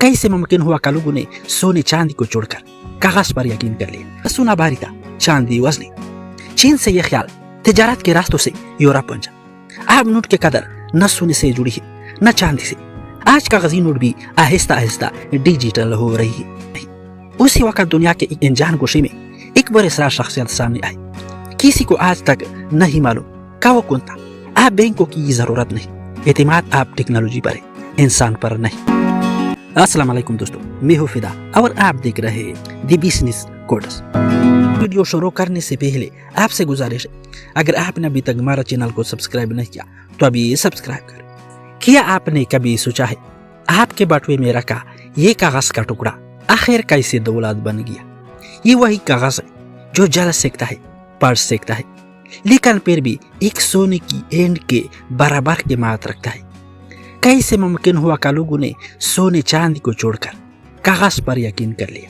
कैसे मुमकिन हुआ कि लोगों ने सोने चांदी को छोड़कर कागज पर यकीन कर लिया। सोना भारी था, चांदी वजनी। चीन से यह ख्याल तिजारत के रास्तों से यूरोप पहुंचा। अब नोट की कदर न सोने से जुड़ी है न चांदी से। आज कागजी नोट भी आहिस्ता आहिस्ता डिजिटल हो रही है। उसी वक्त दुनिया के एक अनजान गोशे में एक बरसरार शख्सियत सामने आई। किसी को आज तक नहीं मालूम का वो कौन था। आप बैंकों की जरूरत नहीं, एतमाद आप टेक्नोलॉजी पर है, इंसान पर नहीं। अस्सलाम वालेकुम दोस्तों, मैं हूं फिदा और आप देख रहे हैं द बिजनेस कोड्स। वीडियो शुरू करने से पहले आपसे गुजारिश है, अगर आपने अभी तक हमारा चैनल को सब्सक्राइब नहीं किया तो अभी सब्सक्राइब करें। क्या आपने कभी सोचा है आपके बटुए में रखा ये कागज का टुकड़ा आखिर कैसे दौलत बन गया? ये वही कागज है जो जल सकता है, पढ़ सकता है, लेकिन फिर भी एक सोने की एंड के बराबर की मात रखता है। कैसे मुमकिन हुआ कि लोगों ने सोने चांदी को छोड़कर कागज पर यकीन कर लिया?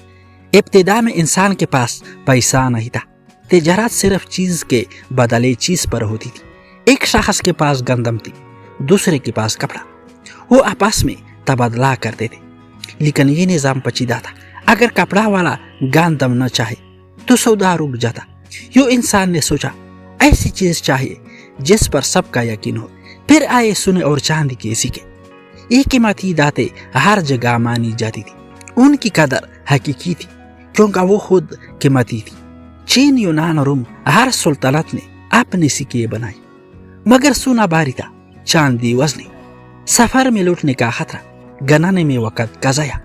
इब्तिदा में इंसान के पास पैसा नहीं था, तिजारत सिर्फ चीज के बदले चीज पर होती थी। एक शख्स के पास गंदम थी, दूसरे के पास कपड़ा, वो आपस में तबादला करते थे। लेकिन ये निजाम पेचीदा था। अगर कपड़ा वाला गंदम न चाहे तो सौदा रुक जाता। यो इंसान ने सोचा ऐसी चीज चाहिए जिस पर सबका यकीन हो। फिर आए सोने और चांदी के सिक्के। ये कीमती दाते हर जगह मानी जाती थी। उनकी कदर हकीकी थी क्योंकि वो खुद कीमती थी। चीन, यूनान, रोम, हर सुल्तनत ने अपने सिक्के बनाए, मगर सोना भारी था, चांदी वजनी। सफर में लूटने का खतरा, गनाने में वक्त का ज़ाया।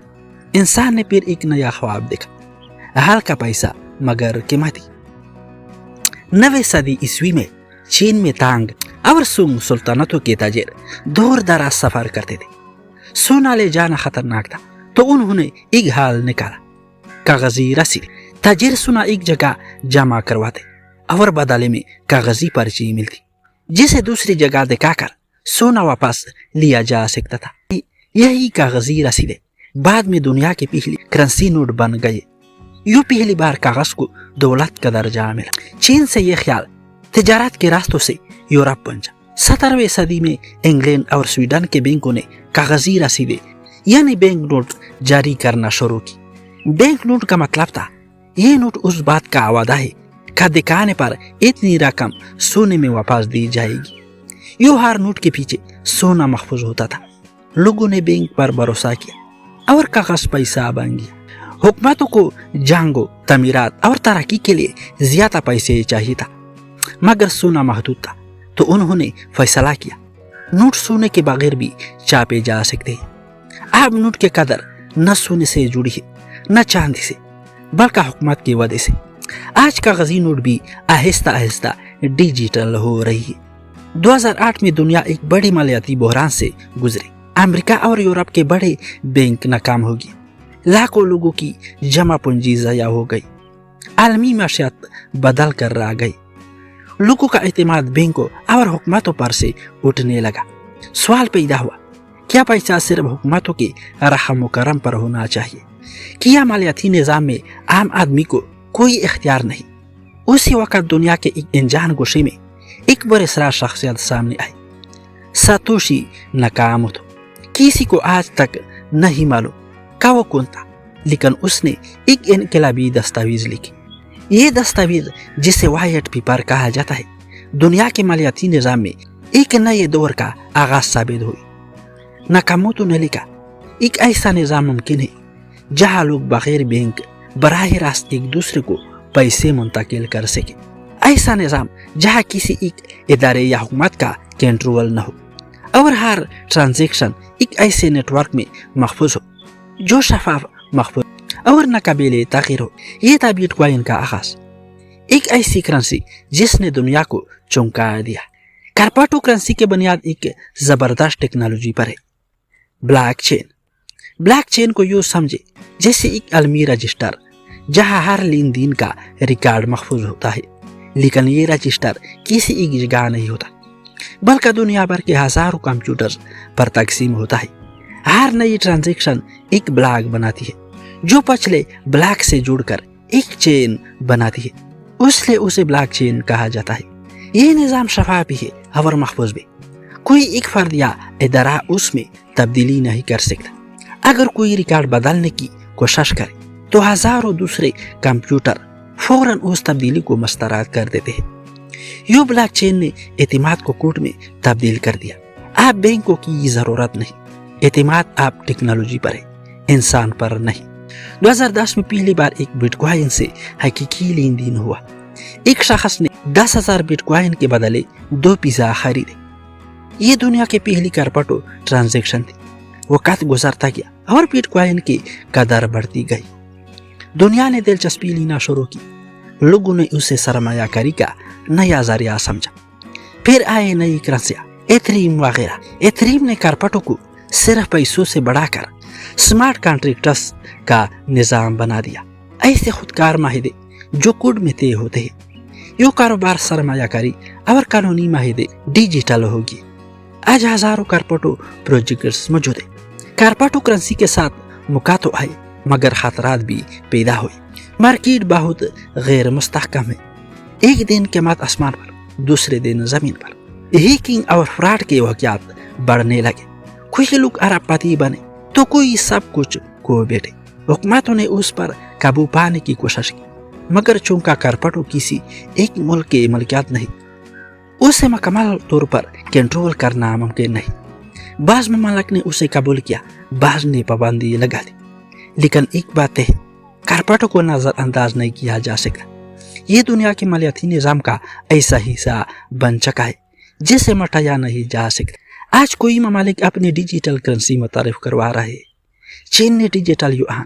इंसान ने फिर एक नया ख्वाब देखा, हल्का पैसा मगर कीमती। 9वीं सदी ईस्वी में चीन में तांग और सुंग सुल्तानतों के ताजिर दूर दराज सफर करते थे। सोना ले जाना खतरनाक था तो उन्होंने एक हाल निकाला, कागजी रसीद। ताजिर सोना एक जगह जमा करवाते और बदले में कागजी पर्ची मिलती जिसे दूसरी जगह दिखाकर सोना वापस लिया जा सकता था। यही कागजी रसीदें बाद में दुनिया के पहली करेंसी नोट बन गए। यूं पहली बार कागज को दौलत का दर्जा मिला। चीन से यह ख्याल तिजारत के रास्तों से यूरोप पहुंचा। 17वीं सदी में इंग्लैंड और स्वीडन के बैंकों ने कागजी रसीदें यानी बैंक नोट जारी करना शुरू की। बैंक नोट का मतलब था ये नोट उस बात का वादा है कि दिखाने पर इतनी रकम सोने में वापस दी जाएगी। यूं हर नोट के पीछे सोना महफूज होता था। लोगों ने बैंक पर भरोसा किया और कागज पैसा बन गया। हुकूमतों को जंगों, तमीरात और तरक्की के लिए ज्यादा पैसे चाहिए था, मगर सोना महदूद था। तो उन्होंने फैसला किया नोट सोने के बगैर भी छापे जा सकते हैं। अब नोट की कदर न सोने से जुड़ी है न चांदी से, बल्कि हुकूमत की वजह से। आज कागजी नोट भी आहिस्ता आहिस्ता डिजिटल हो रही है। 2008 में दुनिया एक बड़ी मालियाती बहरान से गुजरी। अमेरिका और यूरोप के बड़े बैंक नाकाम हो गए। लाखों लोगों की जमा पूंजी ज़ाया हो गई। आलमी माशियात बदल कर रह गई। लोगों का एतमाद बैंकों और हुकूमतों पर से उठने लगा। सवाल पैदा हुआ, क्या पैसा सिर्फ हुकूमतों के रहम करम पर होना चाहिए? क्या मालियाती निज़ाम में आम आदमी को कोई इख्तियार नहीं? उसी वक्त दुनिया के एक अनजान गोशे में एक बरसरार शख्सियत सामने आई, सातोशी नकामोतो। किसी को आज तक नहीं मालूम का वो कौन था, लेकिन उसने एक इनकलाबी दस्तावेज लिखी। ये दस्तावेज जिसे व्हाइट पेपर कहा जाता है, दुनिया के मालियाती निज़ाम में एक नए दौर का आगाज साबित हुई। नकामोतो ने लिखा, एक ऐसा निज़ाम मुमकिन है जहाँ लोग बगैर बैंक बराह रास्त एक दूसरे को पैसे मुंतकिल कर सके। ऐसा निज़ाम जहाँ किसी एक इदारे या हुकूमत का कंट्रोल न हो और हर ट्रांजैक्शन एक ऐसे नेटवर्क में महफूज हो जो शफाफ, महफूज और नाकाबिले तगीर हो। ये था बिटकॉइन का आगाज, एक ऐसी करेंसी जिसने दुनिया को चौंका दिया। कार्पाटो करेंसी की बुनियाद एक जबरदस्त टेक्नोलॉजी पर है, ब्लॉकचेन। ब्लॉकचेन को यूं समझे जैसे एक अलमी रजिस्टर जहां हर लेन देन का रिकॉर्ड महफूज होता है, लेकिन ये रजिस्टर किसी एक जगह नहीं होता, बल्कि दुनिया भर के हजारों कंप्यूटर पर तकसीम होता है। हर नई ट्रांजैक्शन एक ब्लॉक बनाती है जो पिछले ब्लॉक से जुड़कर एक चेन बनाती है, इसलिए उसे ब्लॉकचेन कहा जाता है। ये निज़ाम शफाफ भी है और महफूज भी। कोई एक फर्द या इदारा उसमें तब्दीली नहीं कर सकता اگر کوئی ریکارڈ بدلنے کی کوشش کرے تو ہزاروں دوسرے کمپیوٹر فوراً اس تبدیلی کو مسترد کر دیتے ہیں۔ یو بلاک چین نے اعتماد کو کوڈ میں تبدیل کر دیا۔ آپ بینکوں کی ضرورت نہیں، اعتماد آپ ٹیکنالوجی پر ہے، انسان پر نہیں۔ 2010 میں پہلی بار ایک بٹ کوائن سے حقیقی لین دین ہوا۔ ایک شخص نے 10,000 بٹ کوائن کے بدلے 2 پیزا خریدے۔ یہ دنیا کی پہلی کرپٹو ٹرانزیکشن تھی۔ وقت گزرتا گیا اور بٹ کوائن کی قدر بڑھتی گئی۔ دنیا نے دلچسپی لینا شروع کی، لوگوں نے اسے سرمایہ کاری کا نیا ذریعہ سمجھا۔ پھر آئے نئی کرنسیاں، ایتھریم وغیرہ۔ ایتھریم نے کرپٹو کو صرف پیسوں سے بڑھا کر سمارٹ کانٹریکٹس کا نظام بنا دیا، ایسے خودکار معاہدے جو کوڈ میں طے ہوتے ہیں۔ یہ کاروبار، سرمایہ کاری اور قانونی معاہدے ڈیجیٹل ہوگی۔ آج ہزاروں کرپٹو پروجیکٹس موجود ہیں۔ کرپٹو کرنسی کے ساتھ مکاتو آئے مگر خطرات بھی پیدا ہوئے۔ مارکیٹ بہت غیر مستحکم ہے، ایک دن قیمت آسمان پر، دوسرے دن زمین پر۔ ہیکنگ اور فراڈ کے واقعات بڑھنے لگے۔ کوئی لوگ ارب پتی بنے تو کوئی سب کچھ کھو بیٹھے۔ حکومتوں نے اس پر قابو پانے کی کوشش کی، مگر چونکہ کرپٹو کسی ایک ملک کی ملکیت نہیں، اسے مکمل طور پر کنٹرول کرنا ممکن نہیں۔ بعض ممالک نے اسے قبول کیا، بعض نے پابندی لگا دی۔ لیکن ایک بات ہے، کرپٹو کو نظر انداز نہیں کیا جا سکتا۔ یہ دنیا کے مالیاتی نظام کا ایسا حصہ بن چکا ہے جسے مٹایا نہیں جا سکتا۔ آج کوئی ممالک اپنی ڈیجیٹل کرنسی متعارف کروا رہے ہیں۔ چین نے ڈیجیٹل یوان،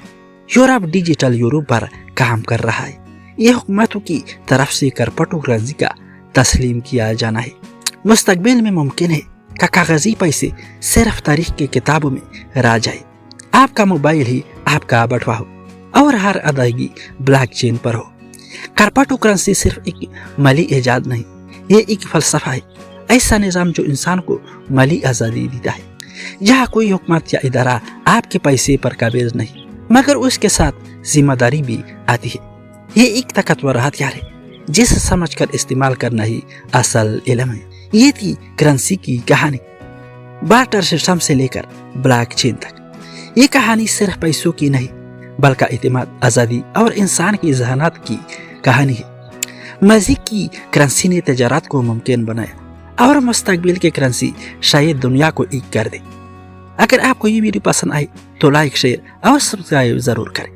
یورپ ڈیجیٹل یورو پر کام کر رہا ہے۔ یہ حکومتوں کی طرف سے کرپٹو کرنسی کا تسلیم کیا جانا ہے۔ مستقبل میں ممکن ہے کہ کاغذی پیسے صرف تاریخ کی کتابوں میں رہ جائے۔ آپ کا موبائل ہی آپ کا بٹوا ہو اور ہر ادائیگی بلاک چین پر ہو۔ کرپٹو کرنسی صرف ایک مالی ایجاد نہیں، یہ ایک فلسفہ ہے، ایسا نظام جو انسان کو مالی آزادی دیتا ہے، جہاں کوئی حکومت یا ادارہ آپ کے پیسے پر قابض نہیں، مگر اس کے ساتھ ذمہ داری بھی آتی ہے۔ یہ ایک طاقتور ہتھیار ہے جسے سمجھ کر استعمال کرنا ہی اصل علم ہے۔ یہ تھی کرنسی کی کہانی، بارٹر سسٹم سے لے کر بلاک چین تک۔ یہ کہانی صرف پیسوں کی نہیں بلکہ اعتماد، آزادی اور انسان کی ذہانت کی کہانی ہے۔ ماضی کی کرنسی نے تجارت کو ممکن بنایا اور مستقبل کی کرنسی شاید دنیا کو ایک کر دے۔ اگر آپ کو یہ ویڈیو پسند آئی تو لائک، شیئر اور سبسکرائب ضرور کریں۔